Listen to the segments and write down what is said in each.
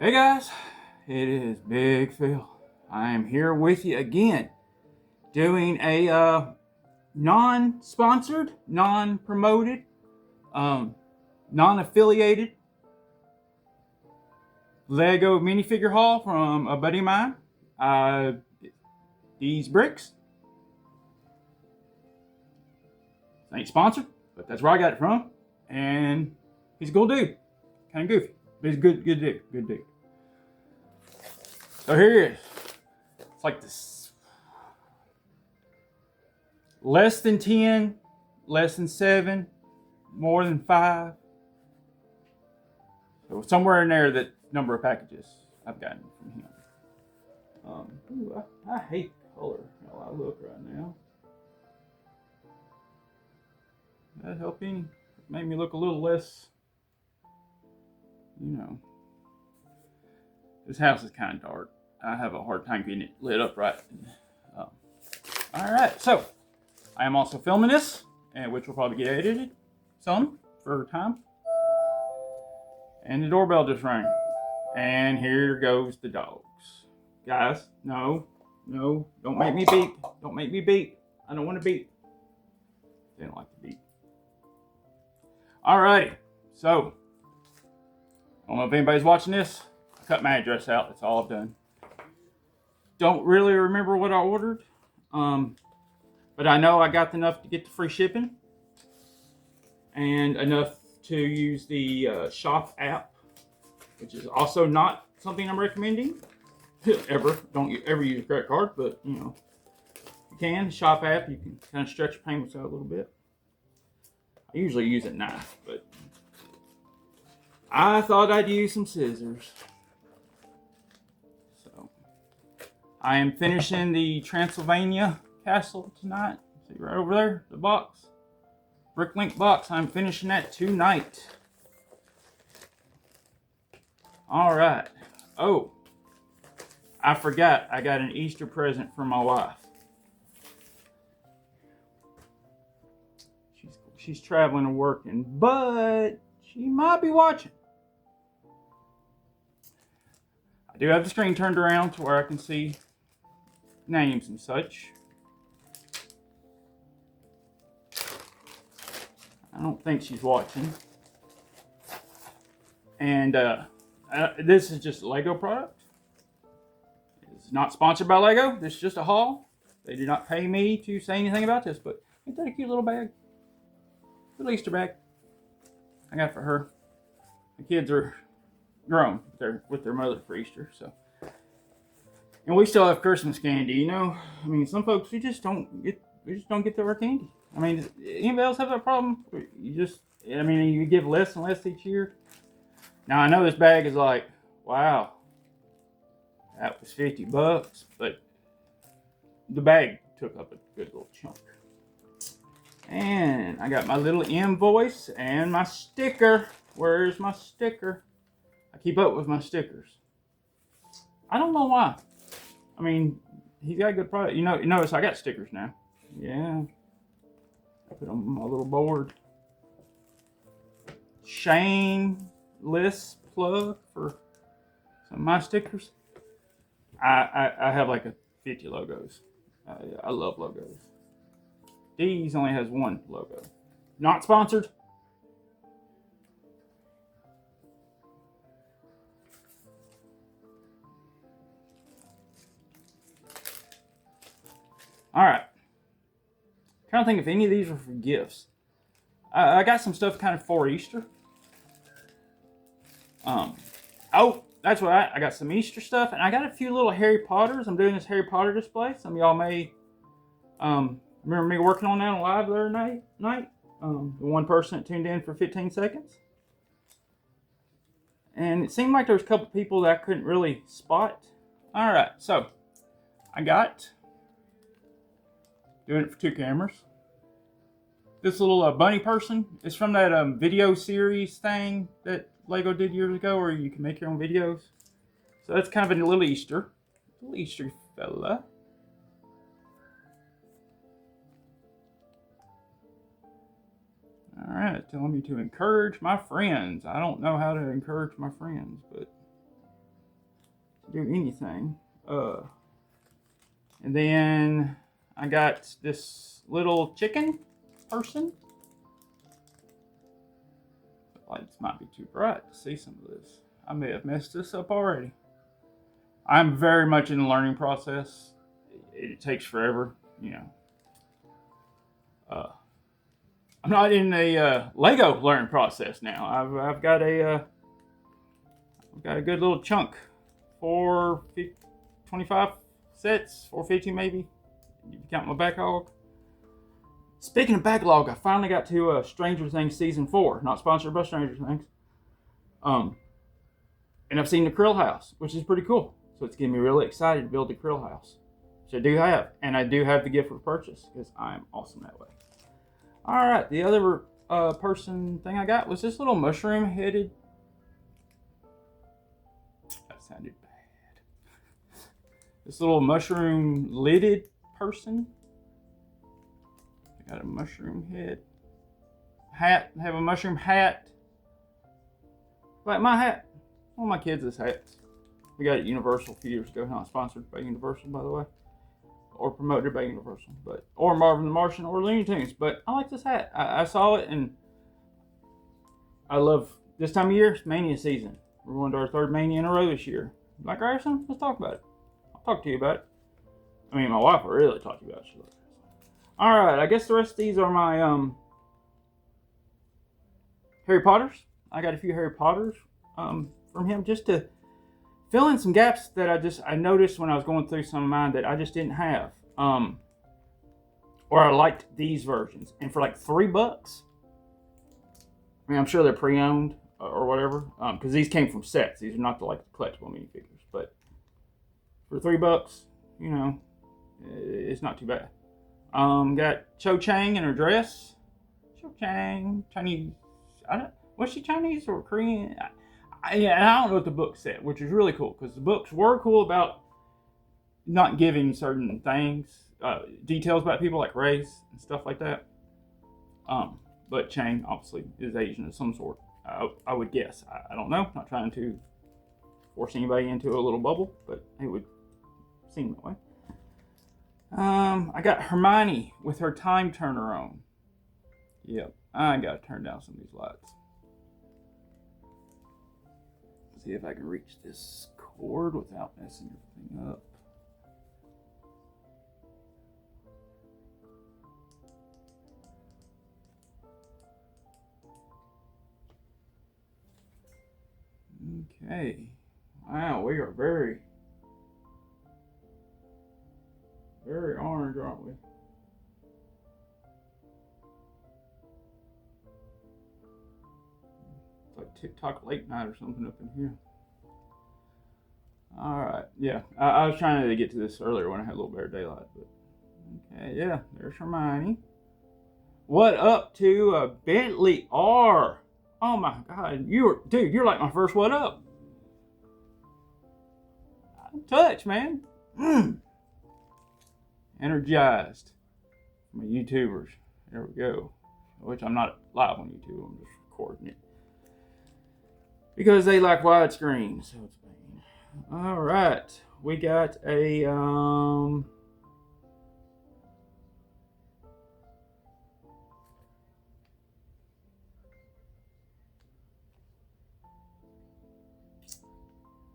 Hey guys, it is Big Phil. I am here with you again, doing a non-sponsored, non-promoted, um, non-affiliated Lego minifigure haul from a buddy of mine, Deez Bricks. Ain't sponsored, but that's where I got it from, and he's a cool dude, kind of goofy, but he's a good dude, good dude. So here he is. It's like this. Less than 10, less than 7, more than 5. So somewhere in there, that number of packages I've gotten from him. I hate the color how I look right now. That help any? Made me look a little less, This house is kind of dark. I have a hard time getting it lit up right. All right, so I am also filming this, and which will probably get edited some for time. And the doorbell just rang. And here goes the dogs. Guys, no, don't make me beep. Don't make me beep. I don't want to beep. They don't like to beep. Alrighty, so I don't know if anybody's watching this. I cut my address out. That's all I've done. Don't really remember what I ordered. But I know I got enough to get the free shipping. And enough to use the shop app, which is also not something I'm recommending ever. Don't ever use a credit card, but you can. The shop app, you can kind of stretch your payments out a little bit. I usually use a knife, but I thought I'd use some scissors. So I am finishing the Transylvania Castle tonight. See right over there, the box. Bricklink box. I'm finishing that tonight. Alright. Oh, I forgot I got an Easter present for my wife. She's traveling and working, but she might be watching. I do have the screen turned around to where I can see names and such. I don't think she's watching. And this is just a Lego product. It's not sponsored by Lego. This is just a haul. They do not pay me to say anything about this, but ain't that a cute little bag? Little Easter bag. I got it for her. The kids are grown. They're with their mother for Easter, so. And we still have Christmas candy, I mean, some folks, we just don't get their candy. I mean, anybody else have that problem? You give less and less each year. Now, I know this bag is like, wow, that was $50, but the bag took up a good little chunk. And I got my little invoice and my sticker. Where's my sticker? I keep up with my stickers. I don't know why. I mean, he's got a good product. Notice I got stickers now. Yeah. I put on my little board. Shameless plug for some of my stickers. I have like 50 logos. I love logos. Deez only has one logo. Not sponsored. Alright. Trying to think if any of these were for gifts. I got some stuff kind of for Easter. Oh, that's what I got some Easter stuff, and I got a few little Harry Potters. I'm doing this Harry Potter display. Some of y'all may remember me working on that on live the other night. The one person that tuned in for 15 seconds. And it seemed like there was a couple people that I couldn't really spot. Alright, so I got, doing it for 2 cameras. This little bunny person is from that video series thing that Lego did years ago where you can make your own videos. So that's kind of a little Easter. Little Easter fella. Alright, telling me to encourage my friends. I don't know how to encourage my friends, but do anything. And then I got this little chicken person. The lights might be too bright to see some of this. I may have messed this up already. I'm very much in the learning process. It takes forever, you know. I'm not in the Lego learning process now. I've got a good little chunk, 25 sets, 450 maybe. You count my backlog. Speaking of backlog, I finally got to Stranger Things season 4. Not sponsored by Stranger Things. And I've seen the Krill house, which is pretty cool. So it's getting me really excited to build the Krill house, which I do have, and I do have the gift for purchase because I'm awesome that way. All right, the other person thing I got was this little mushroom-headed. That sounded bad. This little mushroom-lidded person. I got a mushroom head. Hat. I have a mushroom hat. Like my hat. One of my kids' hats. We got it at Universal a few years ago. Not sponsored by Universal, by the way. Or promoted by Universal. Or Marvin the Martian or Looney Tunes. But I like this hat. I saw it and I love this time of year. It's Mania season. We're going to our 3rd Mania in a row this year. Like Grayson, let's talk about it. I'll talk to you about it. I mean, my wife will really talk to you about it. Alright, I guess the rest of these are my Harry Potters. I got a few Harry Potters from him just to fill in some gaps that I noticed when I was going through some of mine that I just didn't have. Or I liked these versions. And for like $3, I mean, I'm sure they're pre-owned or whatever, because these came from sets. These are not the collectible minifigures. But for $3, you know, it's not too bad. Got Cho Chang in her dress. Cho Chang, Chinese. Was she Chinese or Korean? I don't know what the book said, which is really cool because the books were cool about not giving certain things, details about people like race and stuff like that. But Chang obviously is Asian of some sort. I would guess. I don't know. Not trying to force anybody into a little bubble, but it would seem that way. I got Hermione with her time turner on. Yep, I gotta turn down some of these lights. See if I can reach this cord without messing everything up. Okay. Wow, we are very orange, aren't we? It's like TikTok late night or something up in here. Alright, yeah. I was trying to get to this earlier when I had a little better daylight, but okay, yeah, there's Hermione. What up to Bentley R? Oh my god, you're like my first what up. I'm touched, man. Energized. My YouTubers. There we go. Which I'm not live on YouTube, I'm just recording it. Because they like widescreen, so it's bad. Alright. We got a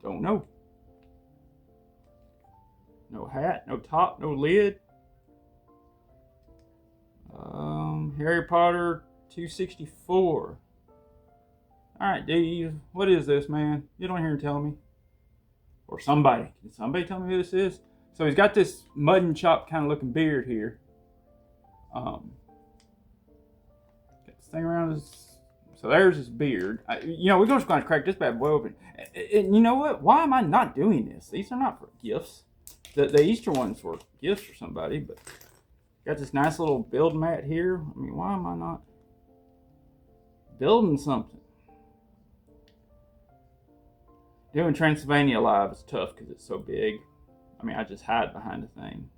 don't know. No hat, no top, no lid. Harry Potter 264. Alright, Deez, what is this, man? Get on here and tell me. Or somebody. Can somebody tell me who this is? So he's got this mud and chop kind of looking beard here. Got this thing around his... So there's his beard. We're just going to crack this bad boy open. And you know what? Why am I not doing this? These are not for gifts. The Easter ones were gifts for somebody, but got this nice little build mat here. I mean, why am I not building something? Doing Transylvania live is tough because it's so big. I mean, I just hide behind a thing.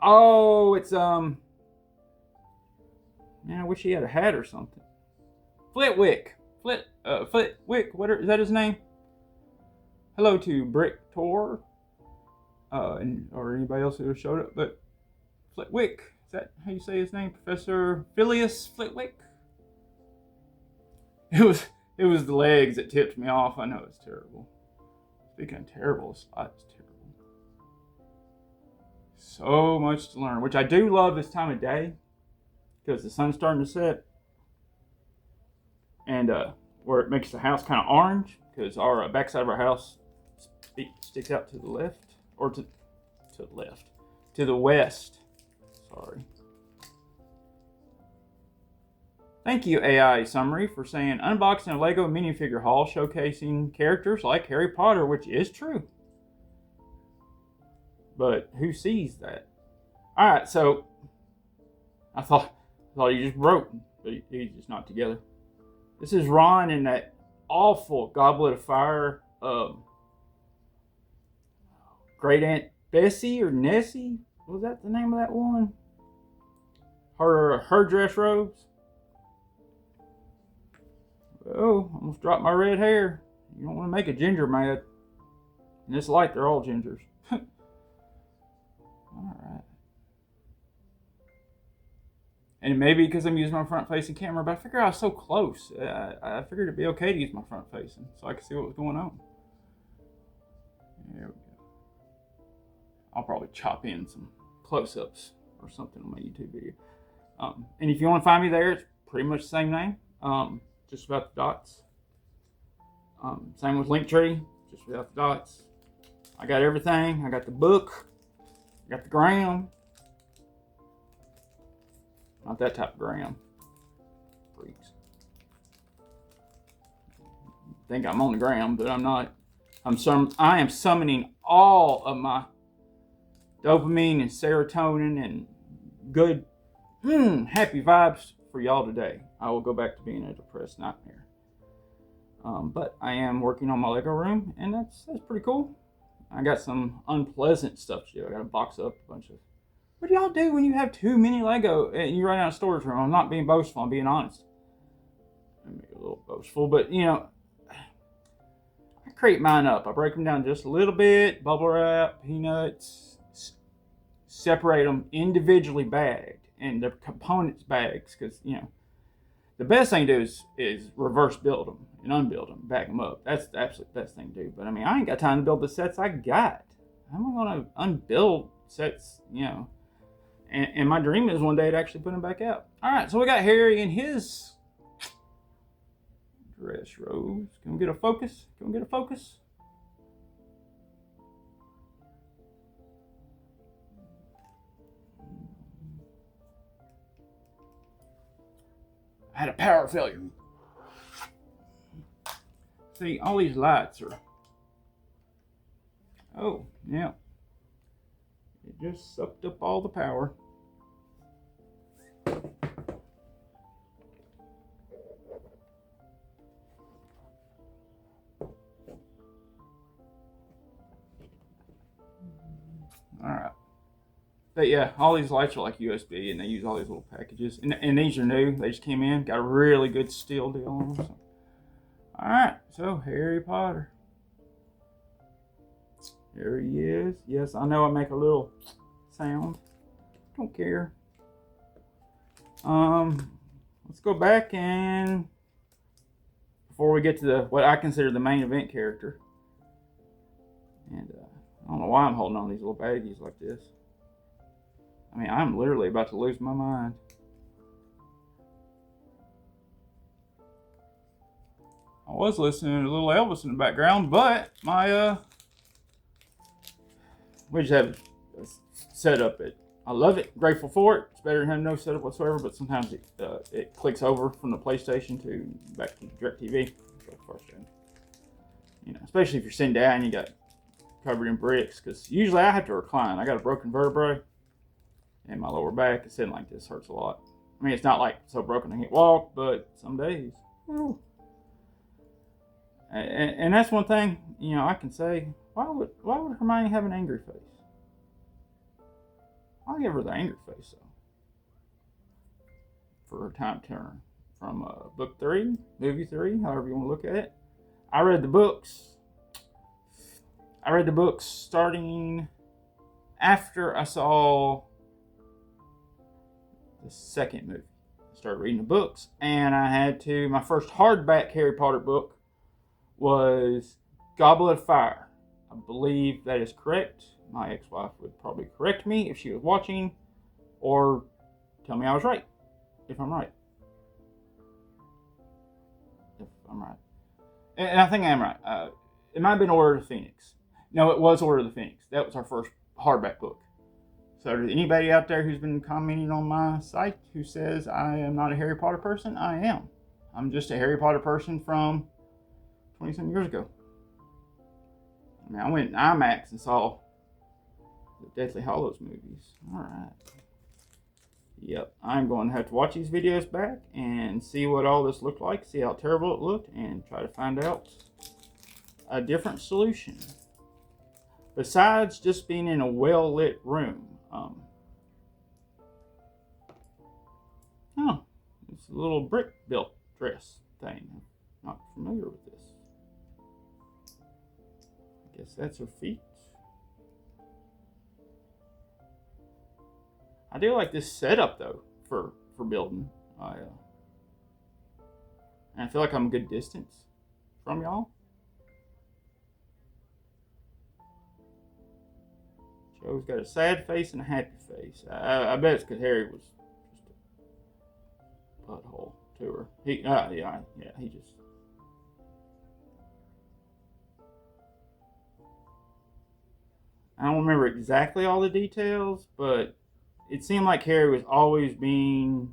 Oh, it's Man, I wish he had a hat or something. Flitwick. Flitwick, is that his name? Hello to Brick Tor. Or anybody else who showed up, but Flitwick, is that how you say his name? Professor Phileas Flitwick? It was the legs that tipped me off. I know it's terrible. Speaking of terrible, this slide is terrible. So much to learn, which I do love this time of day because the sun's starting to set, and where it makes the house kind of orange because our backside of our house sticks out to the left, or to the west. Sorry. Thank you, AI Summary, for saying unboxing a Lego minifigure haul showcasing characters like Harry Potter, which is true. But who sees that? All right, so I thought he just broke, but he's just not together. This is Ron in that awful Goblet of Fire. Great Aunt Bessie or Nessie? Was that the name of that one? Her dress robes. Oh, almost dropped my red hair. You don't want to make a ginger mad. In this light, they're all gingers. Alright. And maybe because I'm using my front-facing camera, but I figured I was so close. I figured it'd be okay to use my front-facing so I could see what was going on. There we go. I'll probably chop in some close-ups or something on my YouTube video. And if you want to find me there, it's pretty much the same name. Just without the dots. Same with Linktree, just without the dots. I got everything. I got the book. I got the gram. Not that type of gram. Freaks. Think I'm on the gram, but I'm not. I am summoning all of my dopamine and serotonin and good, happy vibes for y'all today. I will go back to being a depressed nightmare. But I am working on my Lego room, and that's pretty cool. I got some unpleasant stuff to do. I got to box up a bunch of. What do y'all do when you have too many Lego and you run out of storage room? I'm not being boastful. I'm being honest. I'm a little boastful, but I crate mine up. I break them down just a little bit. Bubble wrap, peanuts, separate them individually bagged, and the components bags, because the best thing to do is reverse build them and unbuild them, back them up. That's the absolute best thing to do. But I ain't got time to build the sets I got. How am I going to unbuild sets, And my dream is one day to actually put them back out. All right, so we got Harry in his dress robes. Can we get a focus? I had a power failure. See, all these lights are. Oh, yeah. It just sucked up all the power. Alright. But yeah, all these lights are like USB, and they use all these little packages. And these are new. They just came in. Got a really good steel deal on them. So. Alright, so Harry Potter. There he is. Yes, I know I make a little sound. Don't care. Let's go back and before we get to what I consider the main event character. And I don't know why I'm holding on these little baggies like this. I'm literally about to lose my mind. I was listening to a little Elvis in the background, but my we just have a setup. I love it, grateful for it. It's better than having no setup whatsoever, but sometimes it clicks over from the PlayStation to back to DirecTV. So frustrating. Especially if you're sitting down and you got covered in bricks, because usually I have to recline. I got a broken vertebrae and my lower back is sitting like this hurts a lot. It's not like so broken I can't walk, but some days. Whew. And that's one thing, I can say, why would Hermione have an angry face? I'll give her the angry face, though. for her time turner from book 3, movie 3, however you want to look at it. I read the books. Starting after I saw the second movie. I started reading the books, and I had to. My first hardback Harry Potter book was Goblet of Fire. I believe that is correct. My ex-wife would probably correct me if she was watching, or tell me I was right, if I'm right. And I think I am right. It might have been Order of the Phoenix. No, it was Order of the Phoenix. That was our first hardback book. So anybody out there who's been commenting on my site who says I am not a Harry Potter person, I am. I'm just a Harry Potter person from 20-some years ago. I mean, I went in IMAX and saw the Deathly Hallows movies. Alright. Yep, I'm going to have to watch these videos back and see what all this looked like, see how terrible it looked, and try to find out a different solution. Besides just being in a well-lit room. It's a little brick built dress thing. I'm not familiar with this. I guess that's her feet. I do like this setup though for building. And I feel like I'm a good distance from y'all. Joe's got a sad face and a happy face. I bet it's because Harry was just a butthole to her. He just. I don't remember exactly all the details, but it seemed like Harry was always being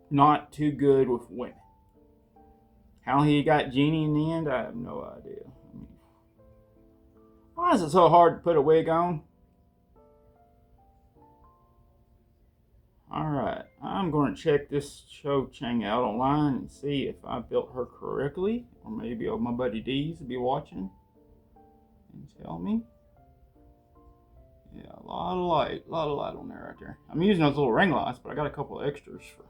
not too good with women. How he got Jeannie in the end, I have no idea. I mean, why is it so hard to put a wig on? Alright, I'm going to check this Cho Chang out online and see if I built her correctly. Or maybe my buddy Deez will be watching and tell me. Yeah, a lot of light on there right there. I'm using those little ring lights, but I got a couple of extras for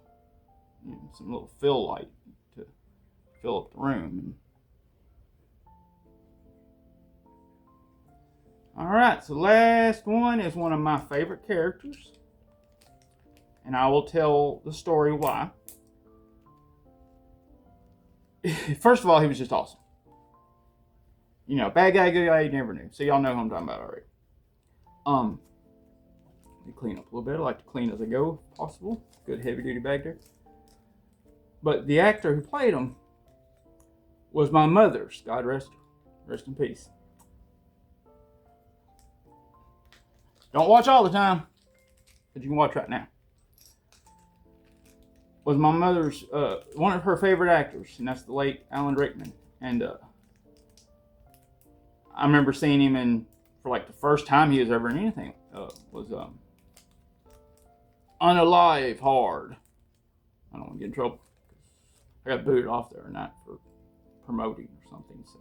some little fill light to fill up the room. Alright, so last one is one of my favorite characters. And I will tell the story why. First of all, he was just awesome. You know, bad guy, good guy, you never knew. So y'all know who I'm talking about already. Let me clean up a little bit. I like to clean as I go, if possible. Good heavy duty bag there. But the actor who played him was my mother's. God rest her. Rest in peace. Don't watch all the time, but you can watch right now. Was my mother's, one of her favorite actors, and that's the late Alan Rickman. And I remember seeing him for like the first time he was ever in anything, was Unalive Hard. I don't want to get in trouble. I got booted off there, not for promoting or something. So,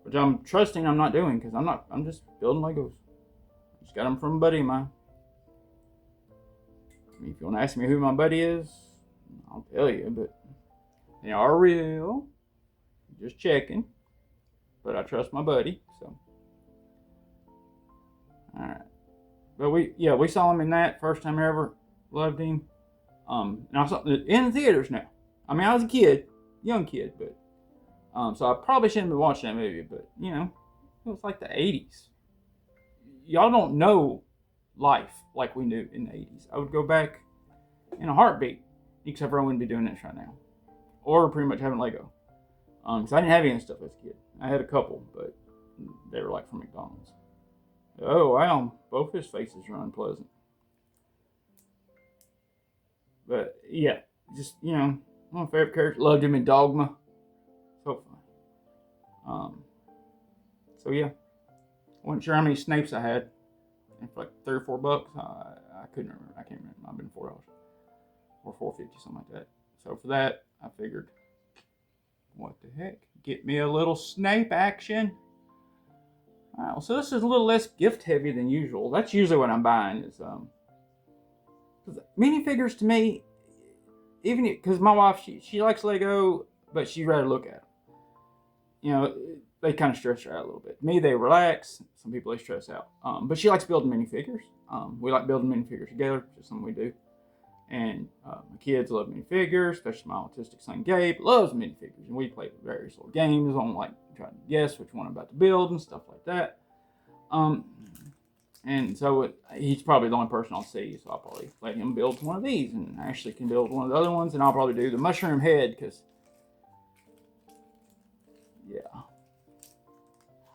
which I'm trusting I'm not doing, because I'm just building Legos. Just got them from a buddy of mine. I mean, if you want to ask me who my buddy is, I'll tell you, but they are real. Just checking. But I trust my buddy, so. Alright. But we saw him in that first time ever. Loved him. And I saw it in the theaters now. I mean, I was a kid, young kid, but so I probably shouldn't have been watching that movie, but you know, it was like the 80s. Y'all don't know life like we knew in the 80s. I would go back in a heartbeat, except for I wouldn't be doing this right now, or pretty much having Lego. Because I didn't have any stuff as a kid. I had a couple, but they were like from McDonald's. Oh wow, both his faces are unpleasant. But yeah, just one of my favorite characters. Loved him in Dogma. So fun. So yeah, wasn't sure how many Snapes I had. And for like $3 or $4, I couldn't remember. I can't remember. It might have been $4 or $4.50, something like that. So for that, I figured, what the heck? Get me a little Snape action. Alright, so this is a little less gift heavy than usual. That's usually what I'm buying. Is minifigures to me, even because my wife, she likes Lego, but she'd rather look at them. You know, they kind of stress her out a little bit. Me, they relax. Some people, they stress out. But she likes building minifigures. We like building minifigures together. It's just something we do. And my kids love minifigures, especially my autistic son Gabe loves minifigures. And we play various little games on like trying to guess which one I'm about to build and stuff like that. And so he's probably the only person I'll see, so I'll probably let him build one of these, and Ashley can build one of the other ones, and I'll probably do the mushroom head, because, yeah.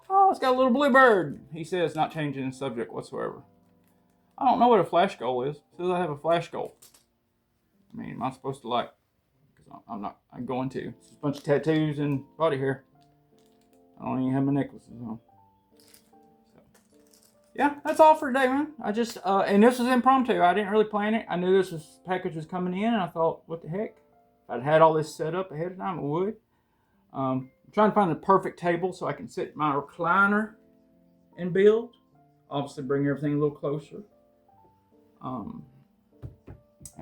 Oh, it's got a little bluebird. He says not changing the subject whatsoever. I don't know what a flash goal is. It says I have a flash goal. I mean, am I supposed to like, because I'm going to. It's a bunch of tattoos and body hair. I don't even have my necklaces on. Yeah, that's all for today, man. I just, and this was impromptu. I didn't really plan it. I knew this package was coming in, and I thought, what the heck? If I'd had all this set up ahead of time, I would. I'm trying to find the perfect table so I can sit in my recliner and build. Obviously, bring everything a little closer. And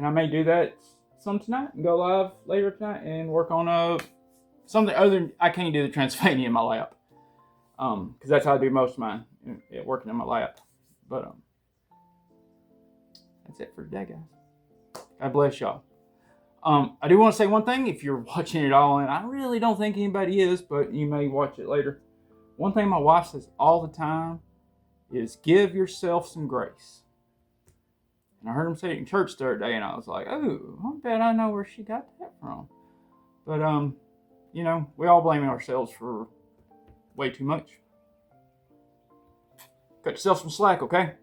I may do that some tonight and go live later tonight and work on something other than, I can't do the Transylvania in my lap. Because that's how I do most of mine, working in my lap. But that's it for today, guys. God bless y'all. I do want to say one thing. If you're watching it all, and I really don't think anybody is, but you may watch it later. One thing my wife says all the time is give yourself some grace. And I heard him say it in church the other day, and I was like, oh, I bet I know where she got that from. But, you know, we all blame ourselves for way too much. Cut yourself some slack, okay?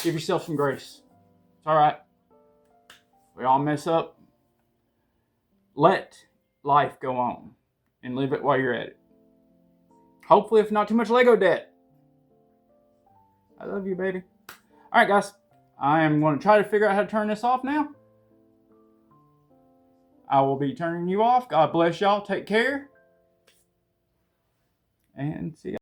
Give yourself some grace. It's all right. We all mess up. Let life go on and live it while you're at it. Hopefully, if not too much Lego debt. I love you, baby. All right, guys. I am going to try to figure out how to turn this off now. I will be turning you off. God bless y'all. Take care. And see y'all.